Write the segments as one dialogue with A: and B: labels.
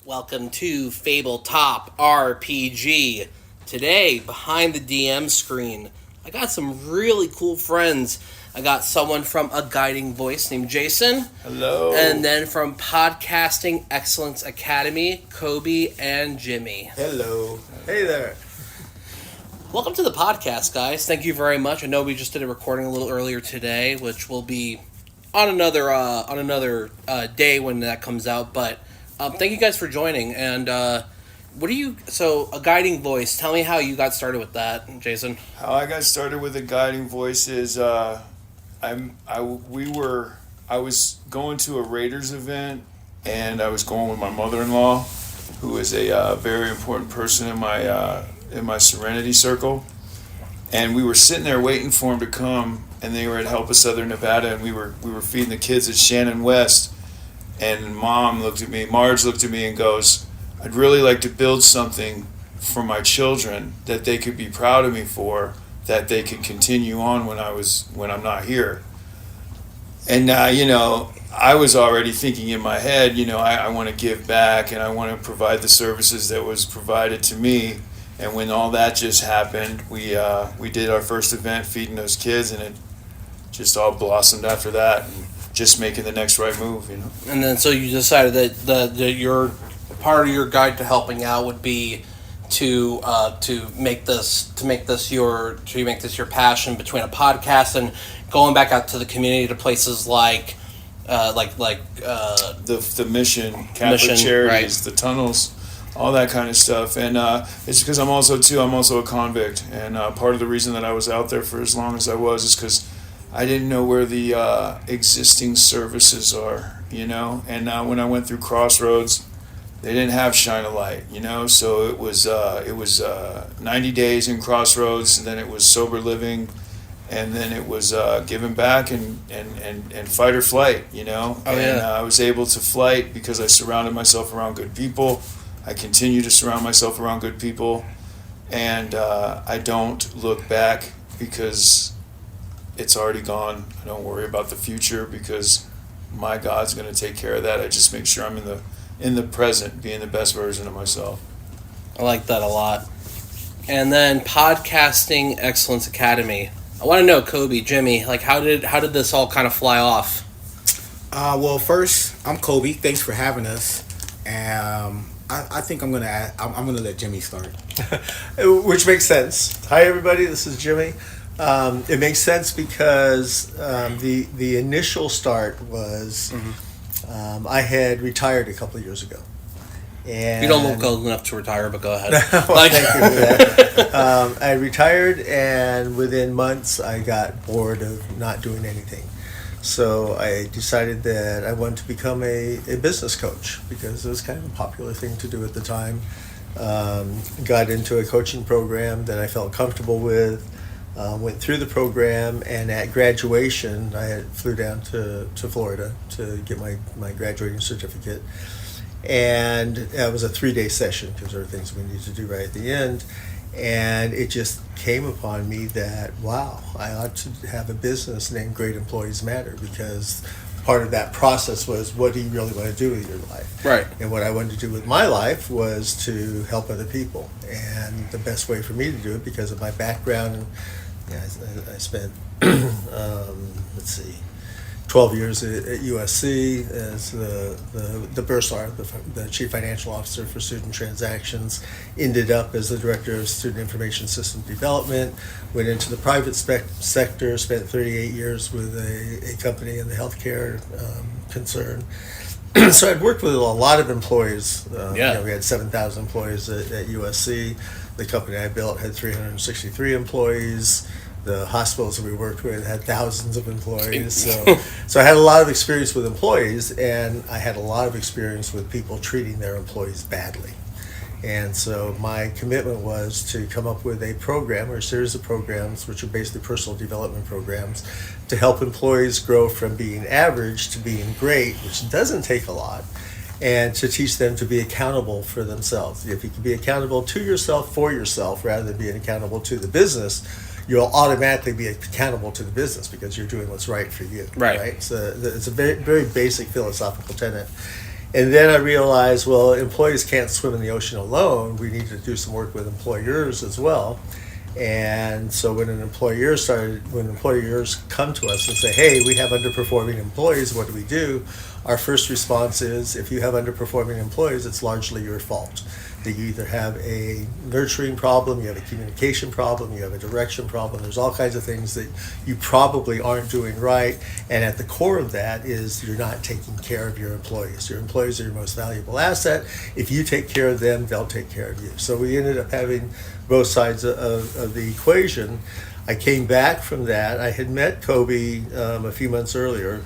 A: Welcome to Fable Top RPG. Today, behind the DM screen, I got some really cool friends. I got someone from A Guiding Voice named Jason.
B: Hello.
A: And then from Podcasting Excellence Academy, Kobe and Jimmy.
B: Hello.
C: Hey there.
A: Welcome to the podcast, guys. Thank you very much. I know we just did a recording a little earlier today, which will be on another day when that comes out, but thank you guys for joining. And A Guiding Voice, tell me how you got started with that, Jason.
B: How I got started with A Guiding Voice is I was going to a Raiders event, and I was going with my mother-in-law, who is a very important person in my Serenity Circle. And we were sitting there waiting for him to come, and they were at Help Us Southern Nevada, and we were feeding the kids at Shannon West. And Marge looked at me and goes, "I'd really like to build something for my children that they could be proud of me for, that they could continue on when I'm not here." And I was already thinking in my head, I want to give back, and I want to provide the services that was provided to me. And when all that just happened, we did our first event feeding those kids, and it just all blossomed after that. And just making the next right move,
A: And then so you decided that your part of your guide to helping out would be to make this your passion between a podcast and going back out to the community to places like
B: the mission, Catholic Charities, right. The tunnels, all that kind of stuff. And it's because I'm also a convict, and part of the reason that I was out there for as long as I was is because I didn't know where the existing services are, And when I went through Crossroads, they didn't have Shine a Light, So it was 90 days in Crossroads, and then it was sober living, and then it was giving back and fight or flight,
A: Oh,
B: and
A: yeah.
B: I was able to flight because I surrounded myself around good people. I continue to surround myself around good people, and I don't look back because it's already gone. I don't worry about the future because my God's going to take care of that. I just make sure I'm in the present, being the best version of myself.
A: I like that a lot. And then Podcasting Excellence Academy. I want to know, Kobe, Jimmy, how did this all kind of fly off?
C: Well, first, I'm Kobe. Thanks for having us. I think I'm gonna let Jimmy start.
D: Which makes sense. Hi, everybody. This is Jimmy. It makes sense because the initial start was I had retired a couple of years ago. And
A: You don't look old enough to retire, but go ahead.
D: Well, thank you for that. I retired, and within months I got bored of not doing anything. So I decided that I wanted to become a business coach because it was kind of a popular thing to do at the time. Got into a coaching program that I felt comfortable with. Went through the program, and at graduation, I flew down to Florida to get my graduating certificate. And it was a 3-day session because there are things we need to do right at the end. And it just came upon me that, wow, I ought to have a business named Great Employees Matter, because part of that process was, what do you really want to do with your life?
A: Right.
D: And what I wanted to do with my life was to help other people. And the best way for me to do it, because of my background, I spent, 12 years at USC as the bursar, the chief financial officer for student transactions. Ended up as the director of student information system development. Went into the private sector. Spent 38 years with a company in the healthcare concern. So I'd worked with a lot of employees. We had 7,000 employees at USC. The company I built had 363 employees. The hospitals that we worked with had thousands of employees. So I had a lot of experience with employees, and I had a lot of experience with people treating their employees badly. And so my commitment was to come up with a program or a series of programs, which are basically personal development programs, to help employees grow from being average to being great, which doesn't take a lot, and to teach them to be accountable for themselves. If you can be accountable to yourself, for yourself, rather than being accountable to the business, you'll automatically be accountable to the business because you're doing what's right for you.
A: Right.
D: So it's a very, very basic philosophical tenet. And then I realized, well, employees can't swim in the ocean alone. We need to do some work with employers as well. And so when employers come to us and say, hey, we have underperforming employees, what do we do? Our first response is, if you have underperforming employees, it's largely your fault. That you either have a nurturing problem, you have a communication problem, you have a direction problem. There's all kinds of things that you probably aren't doing right. And at the core of that is you're not taking care of your employees. Your employees are your most valuable asset. If you take care of them, they'll take care of you. So we ended up having both sides of the equation. I came back from that. I had met Kobe a few months earlier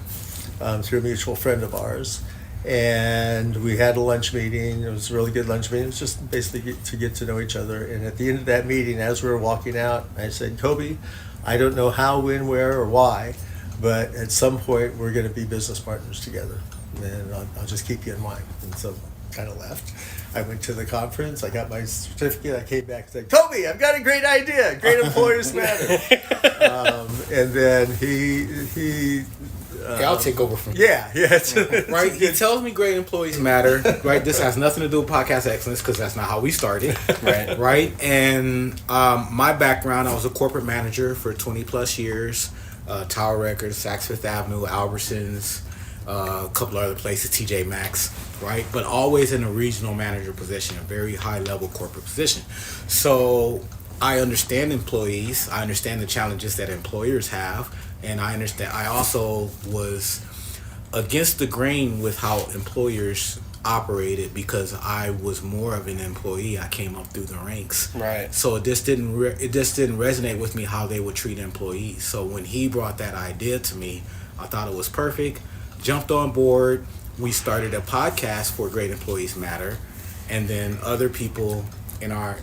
D: through a mutual friend of ours. And we had a lunch meeting. It was a really good lunch meeting. It was just basically to get to know each other. And at the end of that meeting, as we were walking out, I said, Kobe, I don't know how, when, where, or why, but at some point we're going to be business partners together. And I'll just keep you in mind. And so kind of left. I went to the conference. I got my certificate. I came back and said, Kobe, I've got a great idea. Great employers matter. And then he
C: I'll take over from you.
D: Yeah.
C: Right? He tells me great employees matter. Right? This has nothing to do with podcast excellence because that's not how we started.
A: Right.
C: Right? And my background, I was a corporate manager for 20 plus years. Tower Records, Saks Fifth Avenue, Albertsons, a couple of other places, TJ Maxx. Right? But always in a regional manager position, a very high level corporate position. So I understand employees. I understand the challenges that employers have. And I understand. I also was against the grain with how employers operated because I was more of an employee. I came up through the ranks.
A: Right.
C: So it just didn't resonate with me how they would treat employees. So when he brought that idea to me, I thought it was perfect. Jumped on board. We started a podcast for Great Employees Matter, and then other people in our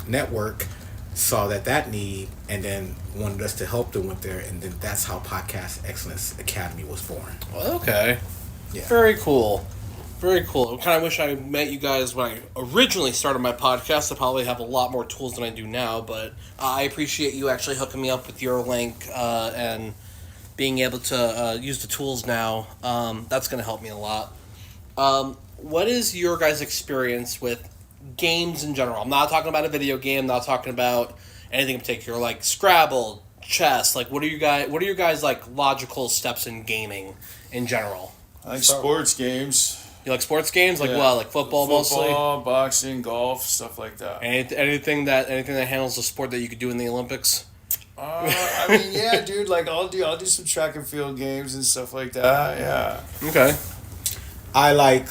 C: network saw that need and then wanted us to help them with there, and then that's how Podcast Excellence Academy was born.
A: Well, okay.
C: Yeah.
A: Very cool. Very cool. I kind of wish I met you guys when I originally started my podcast. I probably have a lot more tools than I do now, but I appreciate you actually hooking me up with your link and being able to use the tools now. That's going to help me a lot. What is your guys' experience with games in general? I'm not talking about a video game. I'm not talking about anything in particular, like Scrabble, chess. Like, what are your guys like logical steps in gaming in general?
B: I like sports games.
A: You like sports games, like
B: Yeah.
A: what, like football mostly?
B: Football, boxing, golf, stuff like that.
A: Anything that handles the sport that you could do in the Olympics.
B: I mean, yeah, dude. Like, I'll do some track and field games and stuff like that. Yeah.
A: Okay.
C: I like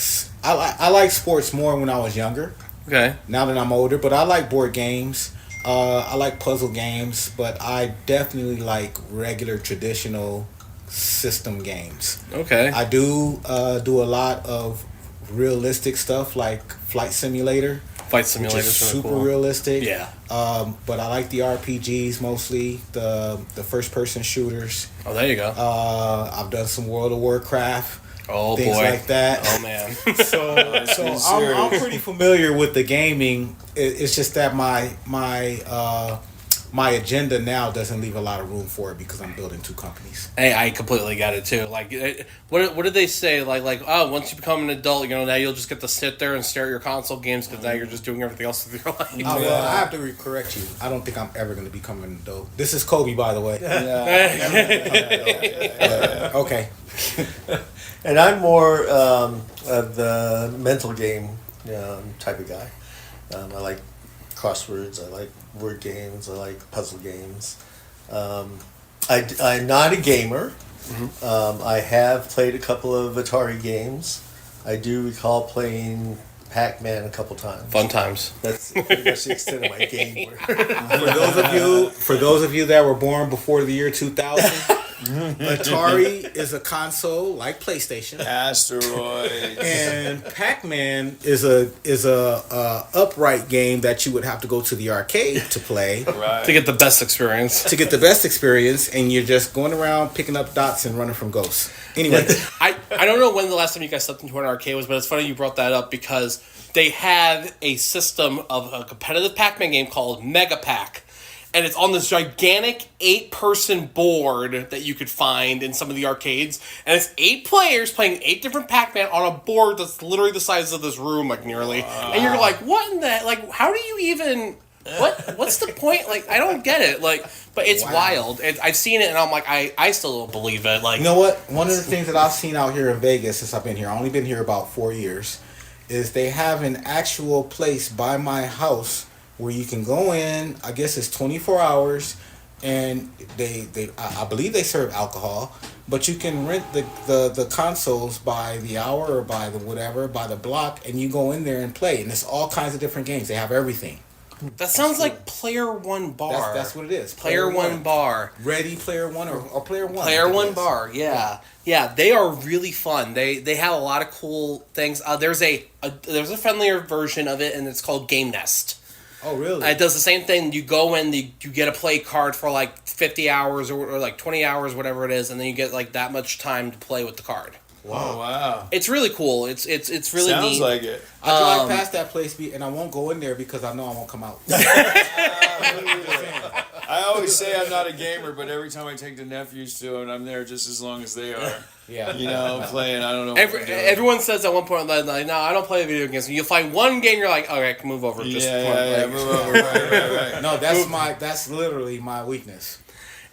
C: sports more when I was younger.
A: Okay.
C: Now that I'm older, but I like board games. I like puzzle games, but I definitely like regular traditional system games.
A: Okay.
C: I do do a lot of realistic stuff like Flight Simulator.
A: Fight
C: Which
A: simulators
C: is
A: are
C: super
A: cool.
C: realistic.
A: Yeah.
C: But I like the RPGs mostly, the first person shooters.
A: Oh, there you go.
C: I've done some World of Warcraft.
A: Oh
C: things
A: boy.
C: like that.
A: Oh man.
C: So I'm pretty familiar with the gaming. It's just that my agenda now doesn't leave a lot of room for it because I'm building two companies.
A: Hey, I completely get it too. Like, what did they say? Like, oh, once you become an adult, now you'll just get to sit there and stare at your console games because now you're just doing everything else with your life.
C: Well, I have to correct you. I don't think I'm ever going to become an adult. This is Kobe, by the way. Okay.
D: And I'm more of the mental game type of guy. I like crosswords. I like word games. I like puzzle games. I'm not a gamer. Mm-hmm. I have played a couple of Atari games. I do recall playing Pac-Man a couple times.
A: Fun times.
D: That's pretty much the extent of my game.
C: For those of you that were born before the year 2000, Atari is a console like PlayStation.
B: Asteroids.
C: And Pac-Man is a upright game that you would have to go to the arcade to play
B: Right.
A: To get the best experience.
C: to get the best experience, and you're just going around picking up dots and running from ghosts. Anyway,
A: I don't know when the last time you guys stepped into an arcade was, but it's funny you brought that up because they had a system of a competitive Pac-Man game called Mega Pac. and it's on this gigantic 8-person board that you could find in some of the arcades, and it's 8 players playing 8 different Pac-Man on a board that's literally the size of this room, like nearly. And you're like, what in the like? How do you even? What's the point? Like, I don't get it. Like, but it's wild. I've seen it, and I'm like, I still don't believe it. Like,
C: you know what? One of the things that I've seen out here in Vegas since I've been here, I've only been here about 4 years, is they have an actual place by my house where you can go in. I guess it's 24 hours, and I believe they serve alcohol, but you can rent the consoles by the hour or by the whatever, by the block, and you go in there and play, and it's all kinds of different games. They have everything.
A: that sounds like Player One Bar.
C: That's what it is.
A: Player One Bar.
C: Ready Player One or Player One.
A: Player One Bar, yeah. They are really fun. They have a lot of cool things. There's a friendlier version of it, and it's called Game Nest.
C: Oh, really?
A: It does the same thing. You go in, you get a play card for like 50 hours or like 20 hours, whatever it is, and then you get like that much time to play with the card.
B: Wow. Wow.
A: It's really cool. It's really
B: Sounds
A: neat.
B: like it.
C: I drive past that place, and I won't go in there because I know I won't come out.
B: I always say I'm not a gamer, but every time I take the nephews to it, I'm there just as long as they are.
C: Yeah.
B: You know, playing, I don't know.
A: Everyone says at one point, like, no, I don't play video games. You'll find one game, you're like, okay, move over.
B: Move over. Right.
C: No, that's literally my weakness.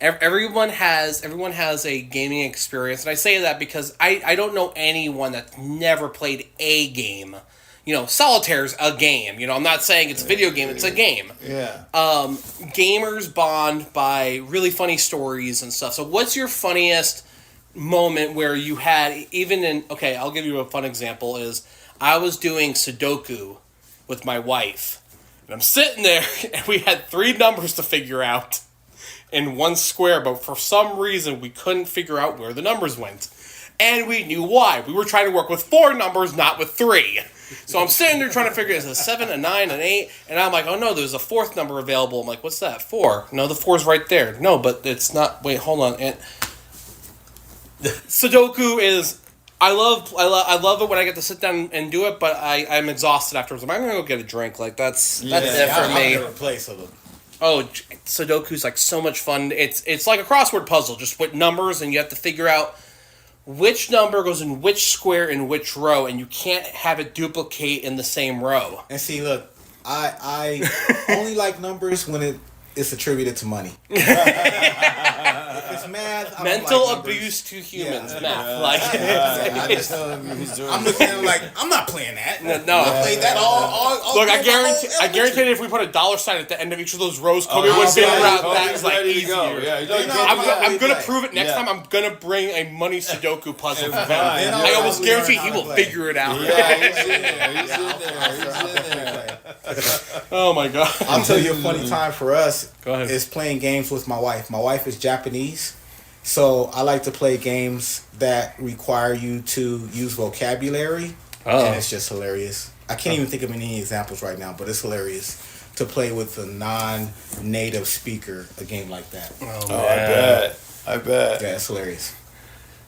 A: Everyone has a gaming experience, and I say that because I don't know anyone that's never played a game. You know, solitaire's a game. You know, I'm not saying it's a video game; it's a game.
B: Yeah.
A: Gamers bond by really funny stories and stuff. So, what's your funniest moment where you had okay, I'll give you a fun example. Is I was doing Sudoku with my wife, and I'm sitting there, and we had 3 numbers to figure out in one square, but for some reason we couldn't figure out where the numbers went. And we knew why. We were trying to work with 4 numbers, not with 3. So I'm sitting there trying to figure it's a 7, a 9, an 8, and I'm like, oh no, there's a 4th number available. I'm like, what's that? 4. No, the 4's right there. No, but it's not. Wait, hold on. And Sudoku is. I love it when I get to sit down and do it, but I'm exhausted afterwards. I'm gonna go get a drink. Like that's it for me.
C: I'll never play Sudoku.
A: Oh, Sudoku's like so much fun. It's like a crossword puzzle, just with numbers, and you have to figure out which number goes in which square in which row, and you can't have it duplicate in the same row.
C: And see, look, I only like numbers when it's attributed to money. If it's math, I
A: Mental
C: don't like
A: abuse to humans,
C: Yeah.
A: math.
C: I'm looking at it like I'm not playing that.
A: No.
C: I played that all
A: Look, I
C: through my whole
A: guarantee
C: elementary.
A: if we put $$ at the end of each of those rows, Kobe would figure out that is like
B: ready to
A: easier.
B: go. Yeah,
A: I'm gonna
C: play.
A: prove it next
B: Yeah.
A: time. I'm gonna bring a money Sudoku puzzle for him.
B: Then
A: I
C: I'll
A: almost
C: learn
A: guarantee
C: how
A: he
C: to
A: will
C: play.
A: figure it out.
B: Yeah, he's in there.
A: Oh my god!
C: I'll tell you a funny time for us.
A: Go ahead.
C: Is playing games with my wife. My wife is Japanese, so I like to play games that require you to use vocabulary, and it's just hilarious. I can't even think of any examples right now, but it's hilarious to play with a non-native speaker a game like that.
B: I bet.
C: Yeah, it's hilarious.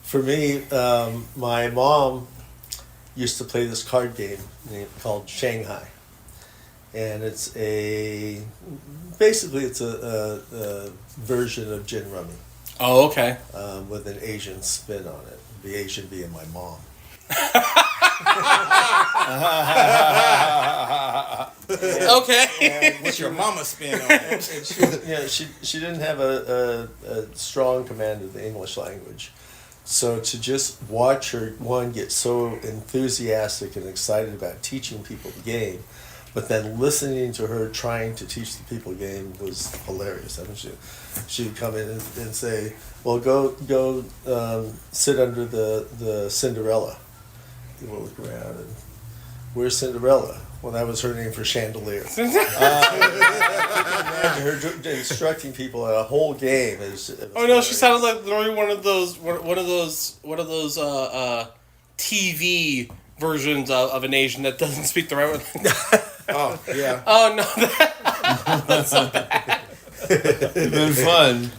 D: For me, my mom used to play this card game called Shanghai, and it's basically a version of gin rummy
A: Oh, okay.
D: with an Asian spin on it. The Asian being my mom.
A: Okay.
C: What's your mama spin on it?
D: She didn't have a strong command of the English language. So to just watch her, get so enthusiastic and excited about teaching people the game, but then listening to her trying to teach the people the game was hilarious. I mean, she'd come in and say, well, go sit under the Cinderella. You will look around and, where's Cinderella? Well, that was her name for chandelier. Her instructing people a whole game is.
A: Oh no, she sounded like literally one of those TV versions of an Asian that doesn't speak the right word.
C: Oh yeah.
A: Oh no, that's so bad.
B: It's been fun.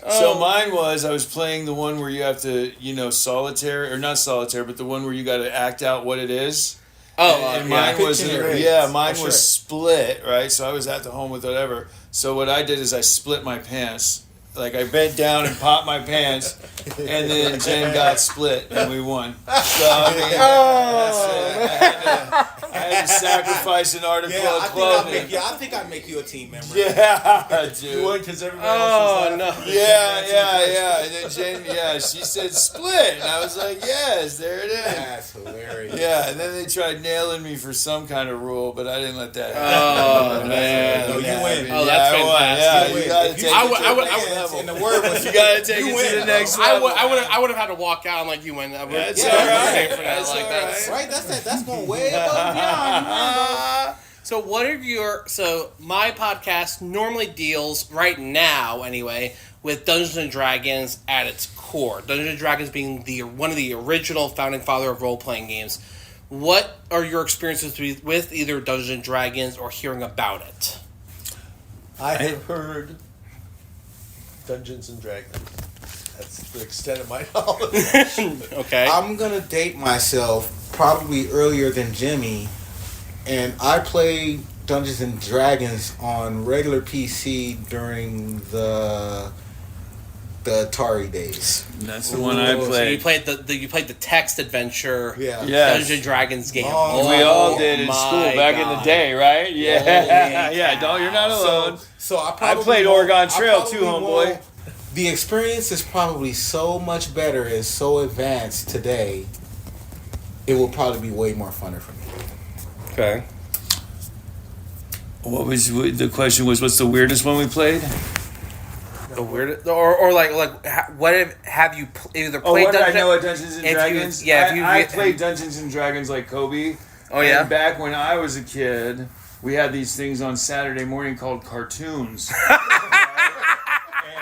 B: So mine was, I was playing the one where you have to, solitaire, or not solitaire, but the one where you got to act out what it is.
A: Oh,
B: and mine
C: yeah.
B: was
C: Pitching your eggs.
B: mine
C: That's
B: was
C: right.
B: split, right? So I was at the home with whatever. So what I did is I split my pants. Like I bent down and popped my pants, and then Jen got split, and we won. So I mean, I had to sacrifice an article of clothing.
C: I think I'd make you a team member.
B: Yeah, dude.
D: Because everybody else was laughing.
B: Yeah. And then Jen, she said split, and I was like, yes, there it is.
C: That's hilarious.
B: Yeah, and then they tried nailing me for some kind of rule, but I didn't let that happen.
A: Oh, man.
C: No, you win.
A: Oh, that's fantastic.
B: Yeah, you gotta
C: If
B: take
C: you-
B: it
A: I would-
B: to
A: I would-
B: the
A: I
B: next
A: would-
B: level.
C: And the word was
B: You gotta take it to the next level.
A: I would have had to walk out and like you win.
B: That's
C: all right.
A: That's like that's.
C: Right, that's going way above and beyond. You win, bro.
A: So what are your my podcast normally deals right now anyway with Dungeons and Dragons at its core. Dungeons and Dragons being one of the original founding father of role playing games. What are your experiences with either Dungeons and Dragons or hearing about it?
D: I have heard Dungeons and Dragons. That's the extent of my knowledge.
A: Okay.
C: I'm gonna date myself probably earlier than Jimmy, and I played Dungeons and Dragons on regular PC during the Atari days.
B: That's the one I
A: So
B: played.
A: you played the text adventure
C: Yeah.
B: Yes.
A: Dungeons and Dragons game.
C: Oh,
B: We all did in
A: my
B: school back in the
A: God.
B: day, right?
A: Holy
B: Yeah, don't you're not alone.
C: So I probably
B: played
C: won't-
B: Oregon Trail
C: I
B: too,
C: probably
B: homeboy.
C: won't- The experience is probably so much better, is so advanced today. It will probably be way more funner for me.
A: Okay.
B: What was the question? What's the weirdest one we played?
A: The weird, or like what have you either
B: Oh,
A: played?
B: what did I
A: Dungeons-
B: know at Dungeons and
A: if you-
B: Dragons?
A: yeah, if you-
B: I played Dungeons and Dragons like Kobe.
A: Oh yeah.
B: And back when I was a kid, we had these things on Saturday morning called cartoons.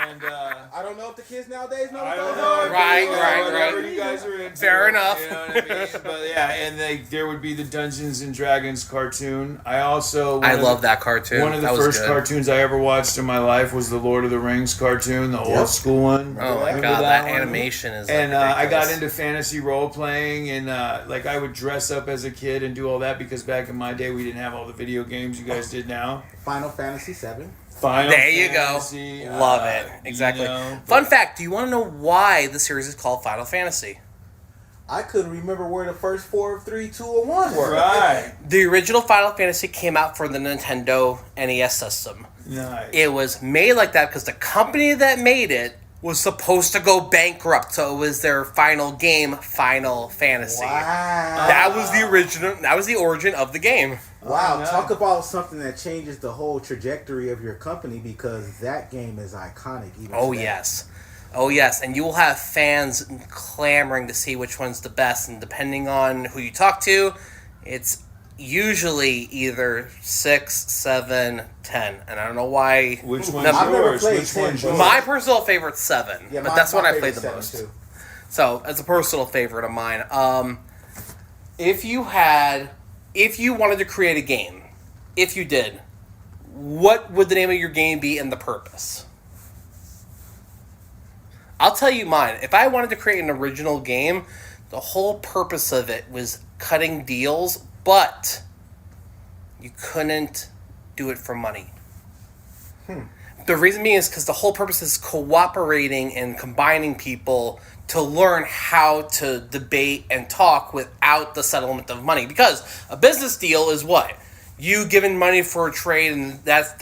B: And
C: I don't know if the kids nowadays know
B: I
C: what
B: don't
C: those
B: know.
C: are.
A: Right.
B: Whatever you guys are into.
A: Fair enough.
B: You know what I mean? But yeah, and there would be the Dungeons and Dragons cartoon. I also
A: I love that cartoon.
B: One of the
A: That was
B: first
A: good.
B: cartoons I ever watched in my life was the Lord of the Rings cartoon, the old school one.
A: Oh my
B: Remember
A: god, that
B: one?
A: animation is.
B: And
A: like,
B: I got
A: ridiculous.
B: into fantasy role playing, and like I would dress up as a kid and do all that because back in my day we didn't have all the video games you guys did now.
C: Final Fantasy VII.
B: Final
A: There you
B: Fantasy,
A: go. Love it. Exactly. Fun fact: do you want to know why the series is called Final Fantasy?
C: I couldn't remember where the first 4, 3, 2, or 1 were.
B: Right.
A: The original Final Fantasy came out for the Nintendo NES system.
B: Nice.
A: It was made like that because the company that made it was supposed to go bankrupt, so it was their final game, Final Fantasy.
C: Wow.
A: That was the original. That was the origin of the game.
C: Wow,
B: Oh, no.
C: talk about something that changes the whole trajectory of your company, because that game is iconic. Even
A: Oh
C: today.
A: yes, and you will have fans clamoring to see which one's the best, and depending on who you talk to, it's usually either 6, 7, 10, and I don't know why.
B: Which one's
A: I've
C: never
B: yours?
C: played
B: Which one's
C: 10.
B: yours?
A: My personal favorite's 7,
C: Yeah,
A: but that's
C: my
A: what I played the
C: favorite's
A: most.
C: 7 too.
A: So it's a personal favorite of mine. If you wanted to create a game, if you did, what would the name of your game be and the purpose? I'll tell you mine. If I wanted to create an original game, the whole purpose of it was cutting deals, but you couldn't do it for money. The reason being is because the whole purpose is cooperating and combining people to learn how to debate and talk without the settlement of money. Because a business deal is what? You giving money for a trade, and that's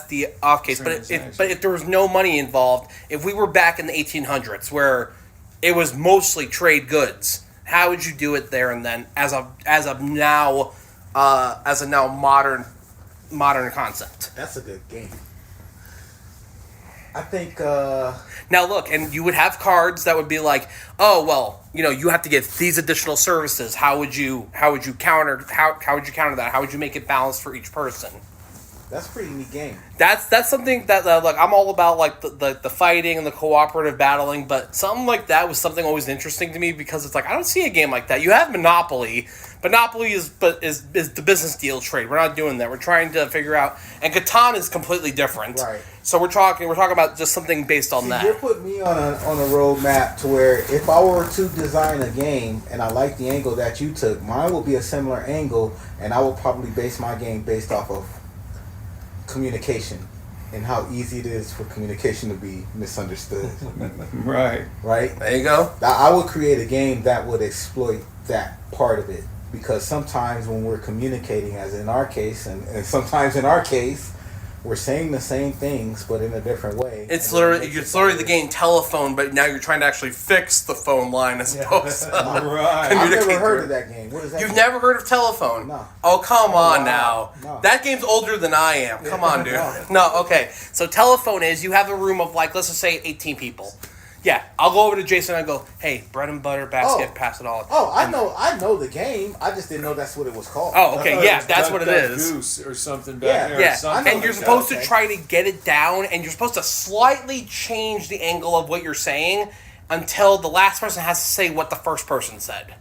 A: the off case. But if there was no money involved, if we were back in the 1800s where it was mostly trade goods, how would you do it there and then as a now modern concept?
C: That's a good game. I think
A: Now look, and you would have cards that would be like, oh well, you have to get these additional services. How would you counter that? How would you make it balanced for each person?
C: that's a pretty neat game.
A: That's something that like I'm all about, like the fighting and the cooperative battling, but something like that was something always interesting to me because it's like I don't see a game like that. You have Monopoly. Monopoly is the business deal trade. We're not doing that. We're trying to figure out, and Catan is completely different.
C: Right.
A: So we're talking about just something based on
C: You're
A: that.
C: putting me on a roadmap to where if I were to design a game and I like the angle that you took, mine will be a similar angle, and I will probably base my game based off of communication and how easy it is for communication to be misunderstood.
B: Right.
C: Right?
A: There you go.
C: I would create a game that would exploit that part of it, because sometimes when we're communicating, as in our case, and sometimes in our case, we're saying the same things but in a different way.
A: It's literally the game telephone, but now you're trying to actually fix the phone line as opposed to
B: Right.
C: I've never
A: communicate
C: heard
A: through
C: of that game. What is that?
A: You've
C: game?
A: never heard of telephone?
C: No.
A: Oh, come on
C: Wow.
A: now.
C: No.
A: That game's older than I am. Come on, dude.
C: No.
A: No, okay. So telephone is you have a room of like, let's just say 18 people. Yeah, I'll go over to Jason and I go, hey, bread and butter basket, pass it all.
C: Oh, I know the game. I just didn't know that's what it was called.
A: Oh, okay, yeah, that's what it is.
B: Goose or something back there.
A: Yeah,
B: Something
A: and you're
B: like
A: supposed
B: that.
A: to try to get it down, and you're supposed to slightly change the angle of what you're saying until the last person has to say what the first person said.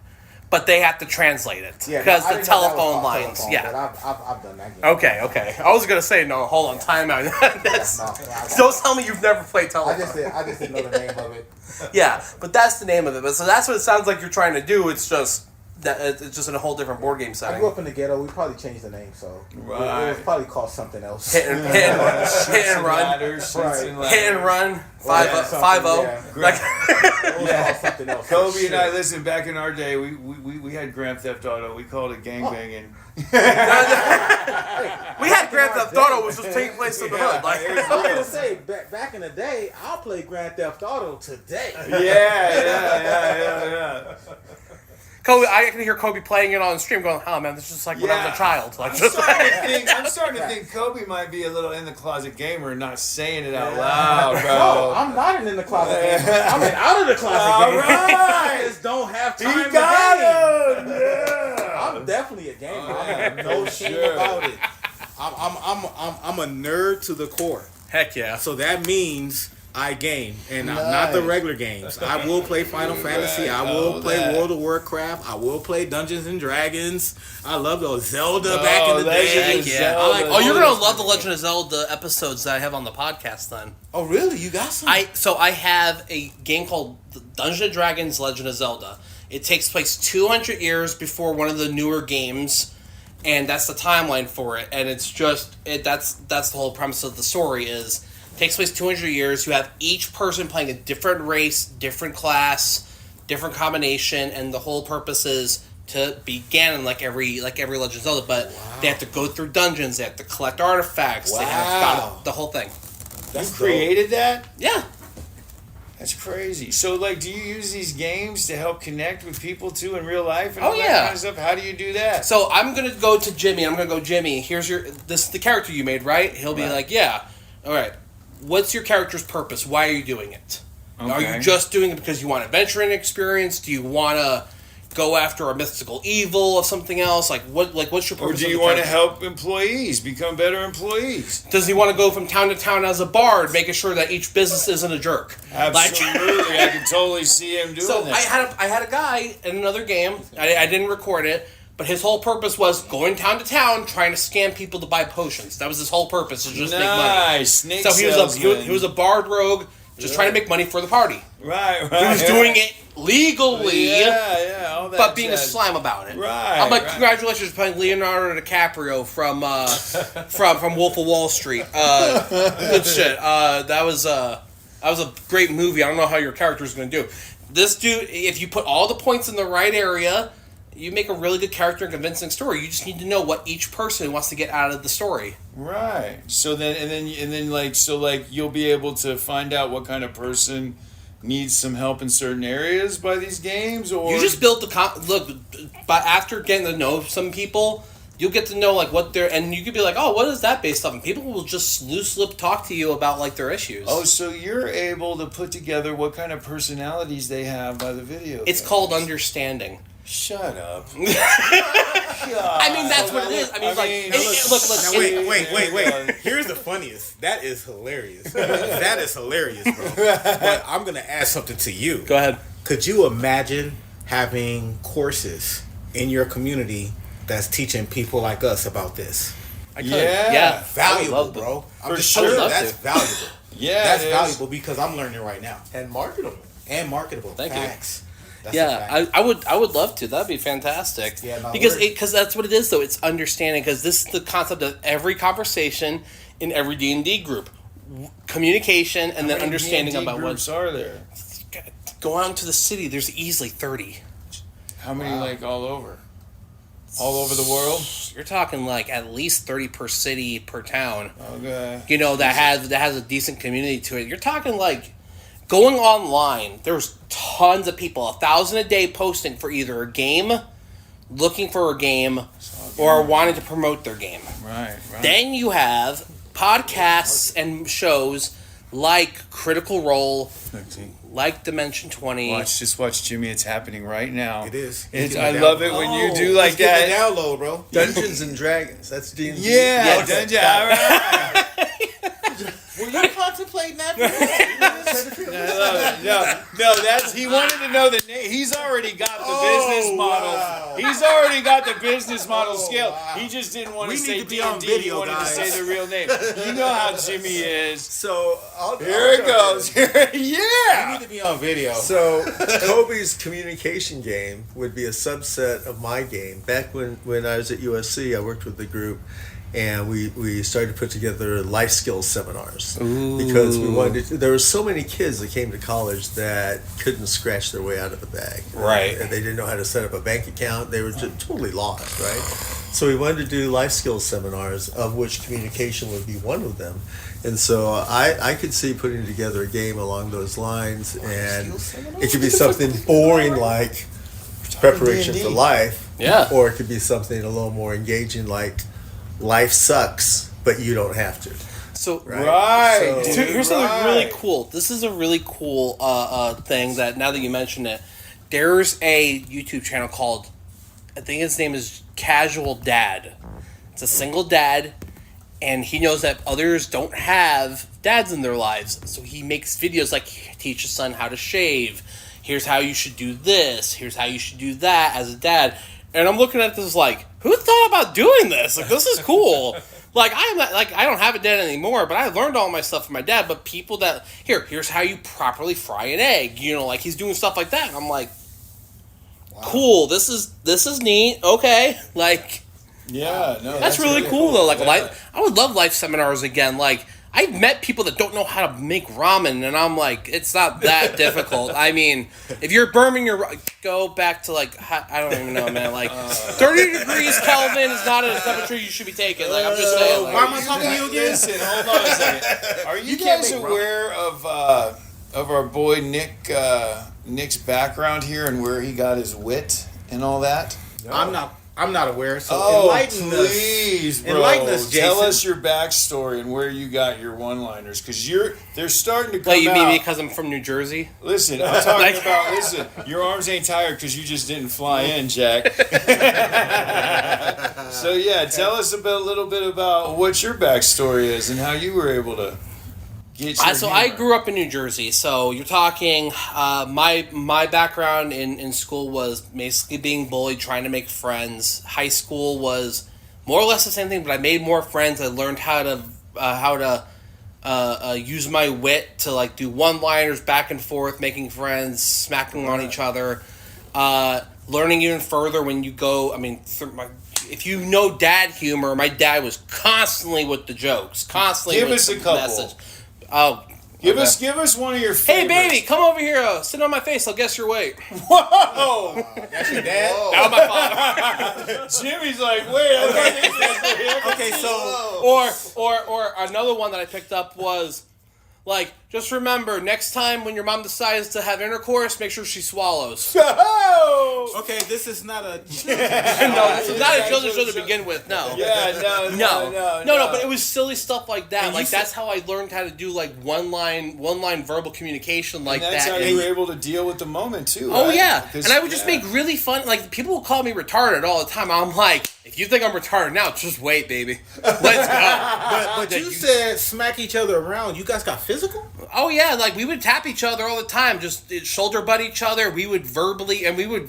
A: But they have to translate it
C: Yeah,
A: because
C: no, I
A: the
C: didn't know that was
A: telephone
C: called
A: lines.
C: telephone,
A: Yeah.
C: but I've done that game.
A: Okay. I was gonna say no. Hold on, time out. That's,
C: No,
A: don't tell me you've never played
C: I
A: telephone.
C: just didn't know the name of it.
A: Yeah, but that's the name of it. But so that's what it sounds like you're trying to do. It's just that it's just in a whole different board game
C: I
A: setting.
C: grew up in the ghetto. We probably changed the name, so it
B: Right.
C: was probably called something else.
A: Hit and run.
B: Ladders,
C: Right.
A: Hit and run. 5-0.
C: Yeah.
A: Like,
C: It was called something else.
B: Kobe and I, listen, back in our day, we had Grand Theft Auto. We called it gangbanging.
A: we had Grand Theft Auto, was just taking place in the hood. Like,
C: I was gonna say back in the day, I'll play Grand Theft Auto today.
B: Yeah.
A: Kobe, I can hear Kobe playing it on stream, going, "Oh man, this is just like when I was a child." Like,
B: I'm starting to think Kobe might be a little in the closet gamer and not saying it out loud, bro.
C: No, I'm not an in the closet gamer. I'm an out of the closet
B: All
C: gamer.
B: right.
C: I just don't have time
B: You
C: to
B: got
C: game.
B: him. Yeah.
C: I'm definitely a gamer.
B: Oh,
C: I
B: yeah,
C: have no
B: for
C: shame
B: sure.
C: about it. I'm a nerd to the core.
A: heck yeah.
C: So that means I game, and not the regular games. I will play Final Fantasy. I will play World of Warcraft. I will play Dungeons and Dragons. I love those Zelda back in the day.
B: Legend of
A: Yeah.
B: Zelda.
C: I like
A: Oh, you're
C: all
A: gonna
C: those
A: love the
C: kinds of
A: Legend of Zelda episodes that I have on the podcast. Then
C: Oh, really? You got some?
A: I have a game called Dungeons and Dragons: Legend of Zelda. It takes place 200 years before one of the newer games, and that's the timeline for it. And it's just that's the whole premise of the story is. Takes place 200 years. You have each person playing a different race, different class, different combination, and the whole purpose is to be Ganon like every Legend of Zelda. But they have to go through dungeons. They have to collect artifacts. They have the whole thing.
B: You created that?
A: Yeah.
B: That's crazy. So, like, do you use these games to help connect with people too in real life and
A: Oh,
B: all that
A: yeah.
B: kind of stuff? How do you do that?
A: So I'm gonna go to Jimmy. I'm gonna go, Jimmy. Here's this is the character you made, right? He'll be like, yeah. All right. What's your character's purpose? Why are you doing it? Are
B: Okay.
A: you just doing it because you want adventuring experience? Do you want to go after a mystical evil of something else? What's your
B: Or
A: purpose?
B: do
A: of
B: you
A: the
B: want to
A: character?
B: help employees become better employees?
A: Does he want to go from town to town as a bard, making sure that each business isn't a jerk?
B: Absolutely. I can totally see him doing
A: So
B: that.
A: I had a guy in another game. I didn't record it, but his whole purpose was going town to town, trying to scam people to buy potions. That was his whole purpose, to just make money.
B: Nice. Snake
A: So he
B: salesman.
A: was a bard rogue, just trying to make money for the party.
B: Right.
A: He was doing it legally,
B: Yeah, all that
A: but being a
B: jazz.
A: slime about it.
B: Right,
A: I'm like,
B: right.
A: congratulations for playing Leonardo DiCaprio from from Wolf of Wall Street. Good shit. That was a great movie. I don't know how your character is going to do. This dude, if you put all the points in the right area, you make a really good character and convincing story. You just need to know what each person wants to get out of the story.
B: Right. So then like you'll be able to find out what kind of person needs some help in certain areas by these games, or
A: You just build look, but after getting to know some people, you'll get to know like what they're, and you could be like, oh, what is that based off? And people will just loose lip talk to you about like their issues.
B: Oh, so you're able to put together what kind of personalities they have by the video.
A: It's
B: games.
A: called understanding.
B: Shut up.
A: I mean, that's what it is. I mean, look.
C: Now, wait. Here's the funniest. That is hilarious. That is hilarious, bro. But I'm going to ask something to you.
A: Go ahead.
C: Could you imagine having courses in your community that's teaching people like us about this?
A: I could.
B: Yeah.
A: Yeah.
C: Valuable,
A: I would love
C: bro. I'm
B: For
C: just
B: sure.
C: telling you,
A: I'd love
C: that's
A: to.
C: valuable.
B: Yeah,
C: That's
B: it is.
C: valuable because I'm learning right now.
D: And marketable.
C: And marketable.
A: Thank you.
C: Facts. That's a
A: Yeah,
C: fact.
A: I would love to. That'd be fantastic.
C: Yeah, no,
A: because that's what it is though. It's understanding because this is the concept of every conversation in every D&D group, communication, and then
B: How many
A: understanding
B: D&D
A: about
B: groups are there?
A: go out into the city. There's easily 30.
B: How many like all over? All over the world?
A: You're talking like at least 30 per city per town.
B: Okay.
A: You know that has a decent community to it. You're talking like going online. There's tons of people, 1,000 a day posting for either a game, looking for a game, or wanting to promote their game.
B: Right.
A: Then you have podcasts and shows like Critical Role, like Dimension 20.
B: Just watch Jimmy. It's happening right now.
C: It is.
B: I love it when you do like
C: Let's get
B: that.
C: the download, bro.
D: Dungeons and Dragons. That's D&D.
B: Yeah,
A: Yeah,
B: dungeon. All right.
C: Were you contemplating that?
B: No, that's he wanted to know the name. He's already got the business model.
C: wow.
B: He's already got the business model scale.
C: wow.
B: He just didn't want
C: We
B: to
C: need
B: say
C: to be on
B: D&D.
C: video,
B: He wanted
C: guys.
B: to say the real name. You know how Jimmy is.
D: So
B: Here it goes.
C: You
B: Yeah.
C: need to be on video.
D: So Kobe's communication game would be a subset of my game. Back when I was at USC, I worked with the group, and we started to put together life skills seminars because we wanted to, there were so many kids that came to college that couldn't scratch their way out of a bag.
A: Right.
D: And they didn't know how to set up a bank account. They were just totally lost, right? So we wanted to do life skills seminars, of which communication would be one of them. And so I could see putting together a game along those lines, and it could be something boring like preparation for
B: D&D.
D: life,
A: Yeah.
D: or it could be something a little more engaging like life sucks, but you don't have to.
A: So
B: Right.
D: So-
A: So here's something really
B: Right.
A: cool. This is a really cool thing that now that you mention it, there's a YouTube channel called, I think his name is Casual Dad. It's a single dad, and he knows that others don't have dads in their lives. So he makes videos like teach his son how to shave. Here's how you should do this. Here's how you should do that as a dad. And I'm looking at this like, who thought about doing this? Like, this is cool. Like, I'm not, like, I don't have a dad anymore, but I learned all my stuff from my dad. But people that here's how you properly fry an egg. You know, like he's doing stuff like that. And I'm like, cool. This is neat. Okay, like
B: Yeah. No.
A: that's really cool though. Like,
B: Yeah.
A: I would love life seminars again. Like, I've met people that don't know how to make ramen, and I'm like, it's not that difficult. I mean, if you're burning go back to like, I don't even know, man. Like, 30 degrees Kelvin is not a temperature you should be taking. Like, I'm just saying.
C: Why
A: Like,
C: am I talking to you again?
B: Listen, hold on a second. Are you
C: can't
B: guys
C: make
B: aware of our boy Nick's background here and where he got his wit and all that?
C: I'm not aware. So enlighten
B: please,
C: us.
B: bro.
C: Enlighten us, Jason.
B: Tell us your backstory and where you got your one-liners, because they're starting to come
A: wait, you mean
B: out.
A: because I'm from New Jersey?
B: Listen, I'm talking
A: Like-
B: about. Listen, your arms ain't tired because you just didn't fly in, Jack. So yeah, tell us a little bit about what your backstory is and how you were able to get.
A: So I grew up in New Jersey. So you're talking my background in school was basically being bullied, trying to make friends. High school was more or less the same thing, but I made more friends. I learned how to use my wit to like do one-liners back and forth, making friends, smacking on each other. Learning even further when you go. I mean, if you know dad humor, my dad was constantly with the jokes, constantly.
B: Give
A: with
B: us a
A: the
B: couple.
A: message. Oh,
B: Give
A: okay.
B: us one of your
A: Hey,
B: favorites.
A: baby, come over here. Sit on my face. I'll guess your weight.
B: Whoa!
C: That's your dad?
A: That was my father.
B: Jimmy's like, wait,
C: Okay, so
A: Or another one that I picked up was like, just remember, next time when your mom decides to have intercourse, make sure she swallows.
C: okay, this is not a
A: No, this is not a children's show to begin with. No.
B: Yeah,
A: No, but it was silly stuff like that.
C: And
A: Like
C: you
A: that's how I learned how to do like one line verbal communication like
B: And that's
A: that.
B: how
A: And-
B: you were able to deal with the moment too.
A: Oh
B: right?
A: yeah,
B: 'Cause-
A: and I would just make really fun. Like people would call me retarded all the time. I'm like, if if you think I'm retarded now, just wait, baby. Let's go.
C: But you said smack each other around. You guys got physical?
A: Oh yeah, like we would tap each other all the time, just shoulder butt each other. We would verbally
B: Did you ever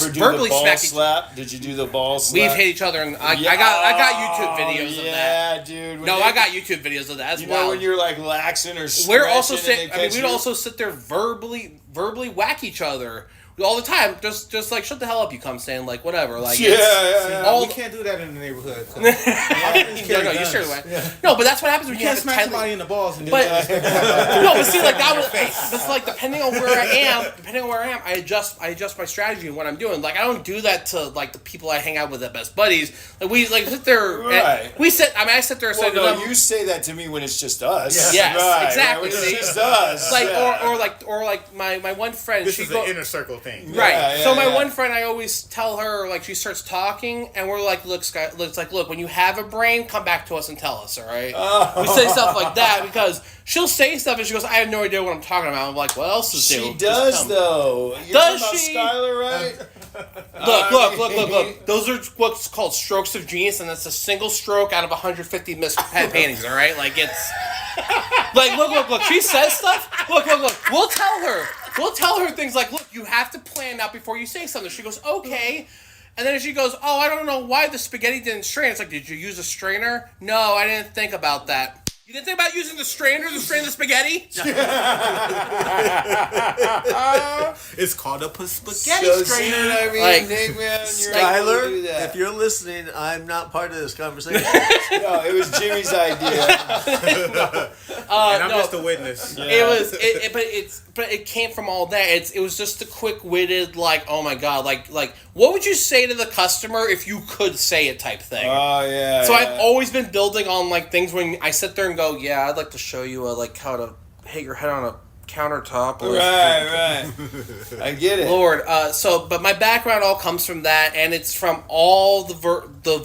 B: do
A: verbally
B: the ball
A: smack
B: slap? Did you do the ball slap?
A: We've hit each other, and I got YouTube videos of that.
B: Yeah, dude.
A: No, I got YouTube videos of that as
B: You
A: well.
B: know when you're like laxing or stretching,
A: We're also we'd
B: we'd
A: also sit there verbally whack each other all the time. Just like shut the hell up, you cum stain, like whatever. Like
C: We can't do that in the neighborhood.
A: No, you straight away. Yeah. No, but that's what happens when
C: You
A: you
C: can't
A: have
C: smack somebody in the balls. And
A: But no, but see, like that was.
C: face.
A: It's like depending on where I am, I adjust my strategy and what I'm doing. Like I don't do that to like the people I hang out with at Best Buddies. Like we like sit there.
B: Right.
A: We sit. I mean, I sit there. And
B: Well,
A: say
B: no,
A: to them,
B: you say that to me when it's just us.
A: Yes,
B: right,
A: exactly.
B: Right, when
A: See?
B: it's just us.
A: like
B: yeah.
A: or like my one friend.
C: This
A: she
C: is
A: go,
C: an inner circle thing.
A: Right.
B: Yeah,
A: So my
B: yeah.
A: one friend, I always tell her, like, she starts talking, and we're like, look, Sky, it's like, look, when you have a brain, come back to us and tell us, all right? We say stuff like that because she'll say stuff, and she goes, I have no idea what I'm talking about. I'm like, what else is new?
B: She
A: Just
B: does,
A: come.
B: though. You're
A: Does
B: talking
A: she?
B: about Skylar, right?
A: Look. Those are what's called strokes of genius, and that's a single stroke out of 150 missed paintings, all right? Like, it's... Like, look. She says stuff. Look. We'll tell her things like, look, you have to plan out before you say something. She goes, okay. And then she goes, oh, I don't know why the spaghetti didn't strain. It's like, did you use a strainer? No, I didn't think about that. You didn't think about using the strainer to strain the spaghetti?
C: It's called a spaghetti strainer.
B: I mean,
A: Like,
B: Nick, man, you're able to do
D: Skyler,
B: that.
D: if you're listening, I'm not part of this conversation.
B: No, it was Jimmy's idea.
C: And I'm
A: no.
C: just a witness.
A: But it came from all that. It was just a quick-witted, like, oh my god, like what would you say to the customer if you could say it type thing?
B: Oh, yeah.
A: So
B: yeah.
A: I've always been building on like things when I sit there and go, yeah, I'd like to show you like how to hit your head on a countertop.
B: Right. I get it.
A: Lord, but my background all comes from that, and it's from all the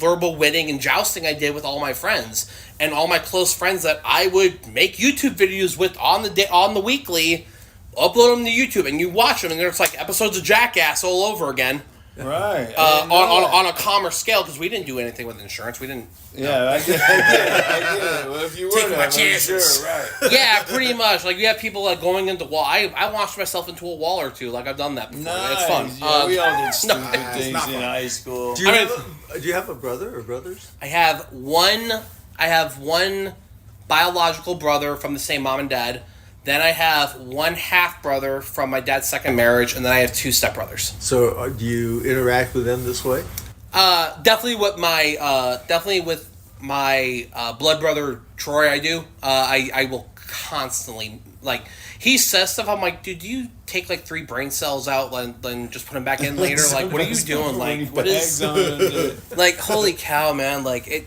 A: verbal winning and jousting I did with all my friends and all my close friends that I would make YouTube videos with on the weekly, upload them to YouTube, and you watch them, and there's like episodes of Jackass all over again.
B: Right.
A: On a calmer scale, because we didn't do anything with insurance. We didn't.
B: Yeah, I get it. Well, if you would
C: Taking my
B: have, I'm
C: chances.
B: sure, right.
A: Yeah, pretty much. Like, you have people like going into wall. I launched myself into a wall or two. Like, I've done that before.
B: Nice.
A: It's fun.
B: Yeah, we all did stupid
C: it's
B: things
C: not
B: in
C: fun.
B: high school.
D: Do you have a brother or brothers?
A: I have one biological brother from the same mom and dad. Then I have one half brother from my dad's second marriage, and then I have two stepbrothers.
D: So do you interact with them this way?
A: Definitely with my blood brother Troy. I do. I will constantly like. He says stuff. I'm like, dude, do you take like 3 brain cells out and then just put them back in later? Like, what are you doing? Like, what is? Like, holy cow, man! Like it.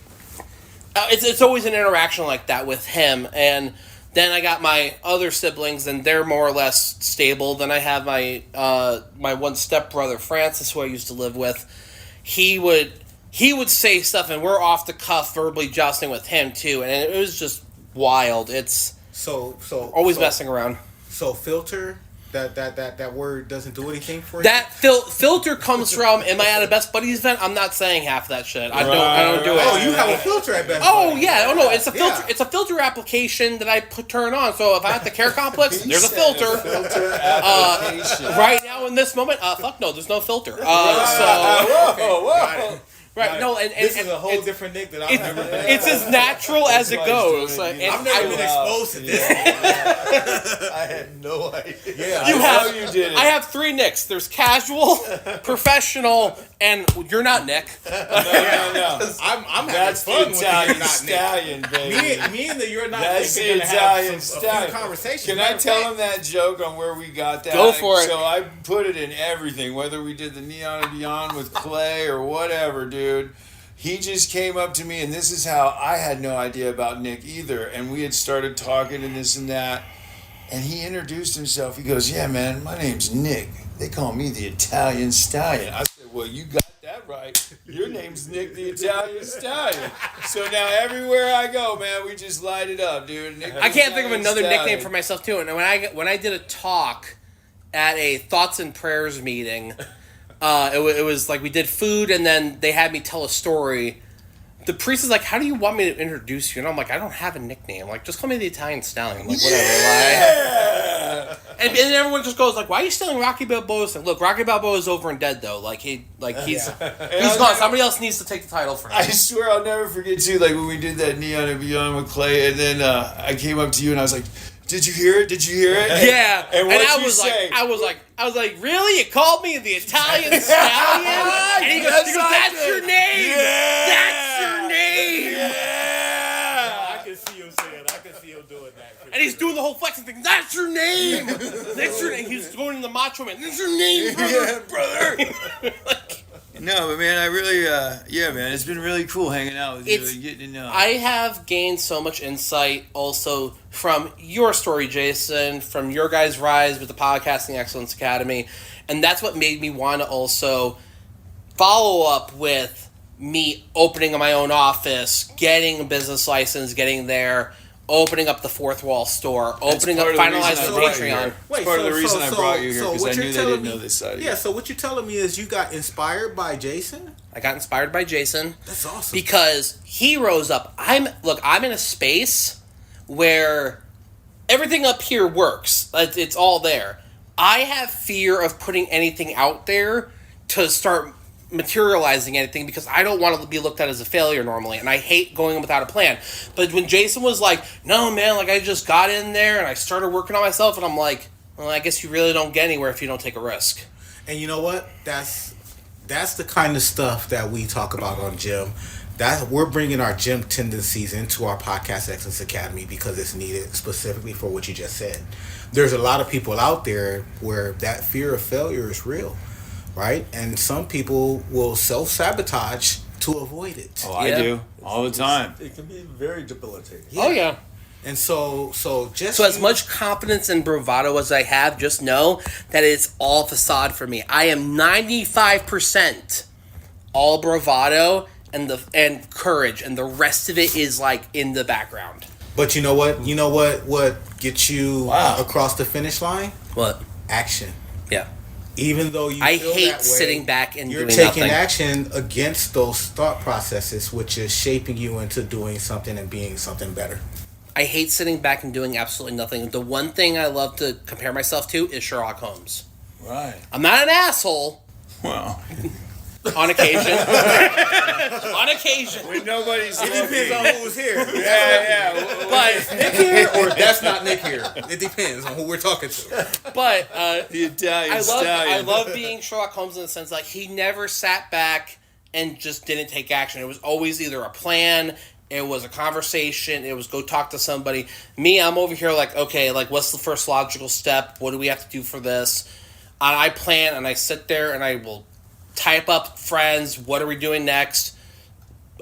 A: It's always an interaction like that with him, and then I got my other siblings, and they're more or less stable. Then I have my one stepbrother Francis, who I used to live with. He would say stuff, and we're off the cuff, verbally jousting with him too, and it was just wild. It's always messing around.
C: So filter. That word doesn't do anything for you.
A: That filter comes from. Am I at a Best Buddies event? I'm not saying half that shit. I don't do it.
C: Oh, you have a filter at Best
A: Oh
C: Buddies.
A: yeah, no, it's a filter.
C: Yeah.
A: It's a filter application that I turn on. So if I'm at the care complex, there's a filter.
B: Filter application.
A: Right now in this moment, fuck no, there's no filter.
B: Whoa.
A: Right, no, and
C: This is a whole different Nick that I've never been.
A: it's as natural as it
B: That's why
A: goes.
B: he's doing it.
A: And
C: I've never
A: I-
C: been exposed to this.
D: I had no idea.
C: Yeah,
A: You
B: I
A: have,
B: know you did it.
A: I have 3 Nicks. There's casual, professional, and you're not Nick.
B: No.
C: I'm
B: That's
C: having fun
B: the
C: with
B: Italian
C: the You're Not
B: stallion, baby.
C: Nick. Me and the You're Not
B: That's
C: Nick
B: the
C: are gonna
B: Italian
C: have a
B: stallion.
C: few conversations.
B: Can I tell him that joke on where we got that?
A: Go for it.
B: So I put it in everything, whether we did the Neon and Beyond with Clay or whatever, dude. He just came up to me, and this is how I had no idea about Nick either. And we had started talking and this and that. And he introduced himself. He goes, yeah, man, my name's Nick. They call me the Italian Stallion. I said, well, you got that right. Your name's Nick the Italian Stallion. So now everywhere I go, man, we just light it up, dude. Nick
A: I can't think of
B: the
A: another
B: Italian
A: nickname for myself too. And when I did a talk at a Thoughts and Prayers meeting, It was like we did food, and then they had me tell a story. The priest is like, "How do you want me to introduce you?" And I'm like, "I don't have a nickname. Like, just call me the Italian Stallion. Like, whatever." Like, and everyone just goes like, "Why are you stealing Rocky Balboa's?" Like, look, Rocky Balboa is over and dead though. Like he's gone. Somebody else needs to take the title for him.
B: I swear I'll never forget too. Like when we did that Neon and Beyond with Clay, and then I came up to you and I was like, "Did you hear it? Did you hear it?"
A: Yeah,
B: And what
A: I
B: you
A: was
B: say?
A: like, I was like, really? You called me the Italian Stallion? And he goes, "That's your name.
B: Yeah.
A: That's your name."
B: Yeah.
C: I can see him saying. I can see him doing that.
A: And he's doing the whole flexing thing. That's your name. That's your name. He's going in the Macho Man. That's your name, brother.
B: No, but man, I really, man, it's been really cool hanging out with you and getting to know.
A: I have gained so much insight also from your story, Jason, from your guys' rise with the Podcasting Excellence Academy, and that's what made me want to also follow up with me opening my own office, getting a business license, getting there, opening up the Fourth Wall store, finalizing the Patreon.
B: It's part of the reason I brought you here, because I knew they didn't know this side of you.
C: Yeah, so what you're telling me is you got inspired by Jason?
A: I got inspired by Jason.
C: That's awesome.
A: Because he rose up. I'm in a space where everything up here works. It's all there. I have fear of putting anything out there to start materializing anything because I don't want to be looked at as a failure normally, and I hate going without a plan. But when Jason was like, "No, man, like I just got in there and I started working on myself," and I'm like, "Well, I guess you really don't get anywhere if you don't take a risk."
C: And you know what? That's the kind of stuff that we talk about on Gym. That we're bringing our gym tendencies into our Podcast Excellence Academy because it's needed specifically for what you just said. There's a lot of people out there where that fear of failure is real, right? And some people will self-sabotage to avoid it.
B: Oh, I do all the time.
D: It can be very debilitating.
A: Oh yeah.
C: And so
A: as much confidence and bravado as I have, just know that it's all facade for me. I am 95% all bravado and courage, and the rest of it is like in the background.
C: But you know what? You know what gets you across the finish line?
A: What?
C: Action.
A: Yeah.
C: Even though
A: I
C: feel
A: hate
C: that way,
A: sitting back and
C: you're
A: doing
C: taking
A: nothing.
C: action against those thought processes, which is shaping you into doing something and being something better.
A: I hate sitting back and doing absolutely nothing. The one thing I love to compare myself to is Sherlock Holmes.
B: Right.
A: I'm not an asshole.
B: Well,
A: on occasion. On occasion.
B: when nobody's
C: It depends on who's here.
B: Yeah.
A: But
C: Nick here or that's not Nick here. It depends on who we're talking to.
A: but
B: The Italian
A: I
B: stallion.
A: love being Sherlock Holmes in the sense like he never sat back and just didn't take action. It was always either a plan, it was a conversation, it was go talk to somebody. Me, I'm over here like, okay, like what's the first logical step? What do we have to do for this? And I plan and I sit there and I will type up friends, what are we doing next?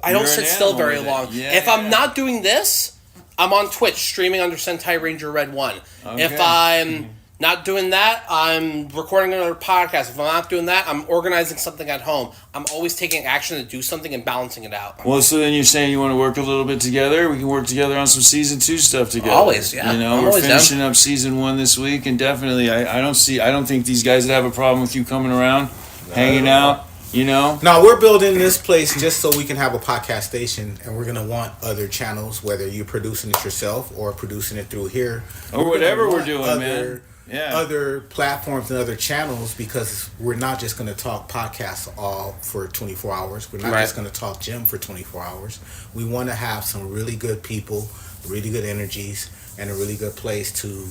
A: I don't sit still very long. If I'm not doing this, I'm on Twitch streaming under Sentai Ranger Red 1.
B: Okay.
A: If I'm not doing that, I'm recording another podcast. If I'm not doing that, I'm organizing something at home. I'm always taking action to do something and balancing it out.
B: Well, so then you're saying you want to work a little bit together? We can work together on some season 2 stuff together.
A: Always, yeah.
B: You know,
A: I'm
B: we're
A: always
B: finishing up season 1 this week, and definitely, I don't think these guys would have a problem with you coming around, hanging out. You know?
C: Now, we're building this place just so we can have a podcast station, and we're going to want other channels, whether you're producing it yourself or producing it through here.
B: Or whatever we're doing,
C: other,
B: man. Yeah.
C: Other platforms and other channels, because we're not just going to talk podcasts all for 24 hours. We're not just going to talk gym for 24 hours. We want to have some really good people, really good energies, and a really good place to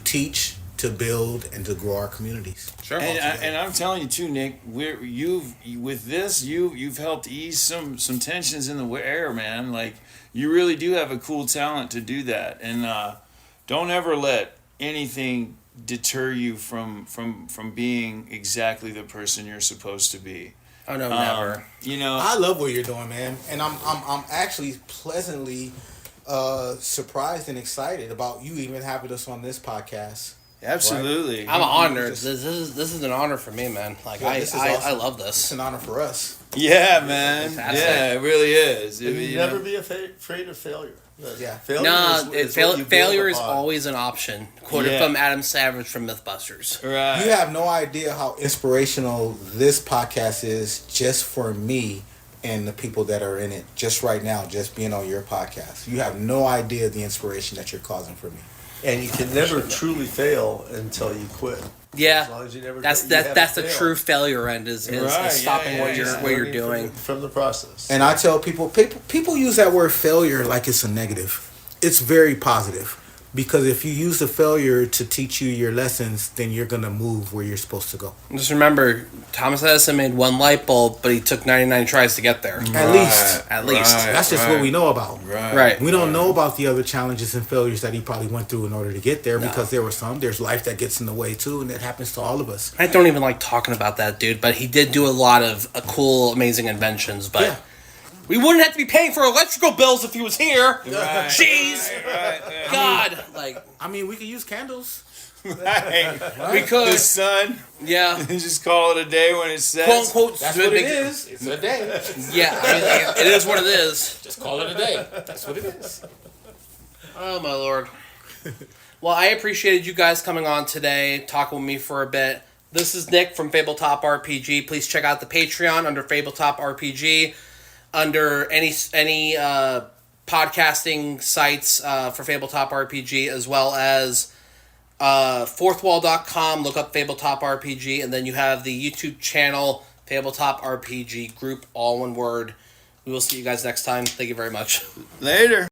C: teach, to build, and to grow our communities.
A: Sure.
B: And I'm telling you too, Nick, you've helped ease some tensions in the air, man. Like you really do have a cool talent to do that, and don't ever let anything deter you from being exactly the person you're supposed to be.
A: Oh no, never.
B: You know,
C: I love what you're doing, man, and I'm actually pleasantly surprised and excited about you even having us on this podcast.
B: Absolutely.
A: I'm honored.
C: Just-
A: This is an honor for me, man. Like
C: Yeah, this is
A: I
C: awesome.
A: love
C: It's
A: this.
C: an honor for us.
B: Yeah, man.
A: Fantastic.
B: Yeah, it really is.
D: And
B: You
D: never
B: know?
D: be afraid of failure.
C: Yeah.
D: Failure
A: No,
D: is what you build
A: failure is
D: upon.
A: always an option. Quoted
B: Yeah.
A: from Adam Savage from MythBusters.
B: Right.
C: You have no idea how inspirational this podcast is just for me and the people that are in it just right now, just being on your podcast. You have no idea the inspiration that you're causing for me.
D: And you can never truly fail until you quit.
A: Yeah,
D: As long as you never
A: that's
D: you haven't
A: that's the
D: failed.
A: true failure end is
B: Right,
A: stopping
B: yeah,
A: what
B: yeah,
A: you're
B: yeah.
A: what you're
D: Learning
A: doing.
D: from the process.
C: And I tell people use that word failure like it's a negative. It's very positive. Because if you use the failure to teach you your lessons, then you're going to move where you're supposed to go.
A: Just remember, Thomas Edison made one light bulb, but he took 99 tries to get there.
C: At least.
A: At least.
C: That's just what we know about.
A: Right.
C: We don't know about the other challenges and failures that he probably went through in order to get there because there were some. There's life that gets in the way too, and it happens to all of us.
A: I don't even like talking about that dude, but he did do a lot of cool, amazing inventions. But
C: Yeah.
A: we wouldn't have to be paying for electrical bills if he was here.
B: Right.
A: Jeez.
B: Right.
A: God. Like,
C: I mean, we could use candles.
B: Right.
A: we could.
B: The sun.
A: Yeah.
B: Just call it a day when it sets.
A: Quote unquote.
C: That's what it is. It's a day.
A: Yeah. I mean, it is what it is.
C: Just call it a day. That's what it is.
A: Oh, my Lord. Well, I appreciated you guys coming on today, talking with me for a bit. This is Nick from Fabletop RPG. Please check out the Patreon under Fabletop RPG. Under any podcasting sites for Fabletop RPG, as well as fourthwall.com. Look up Fabletop RPG, and then you have the YouTube channel, Fabletop RPG Group, all one word. We will see you guys next time. Thank you very much.
B: Later.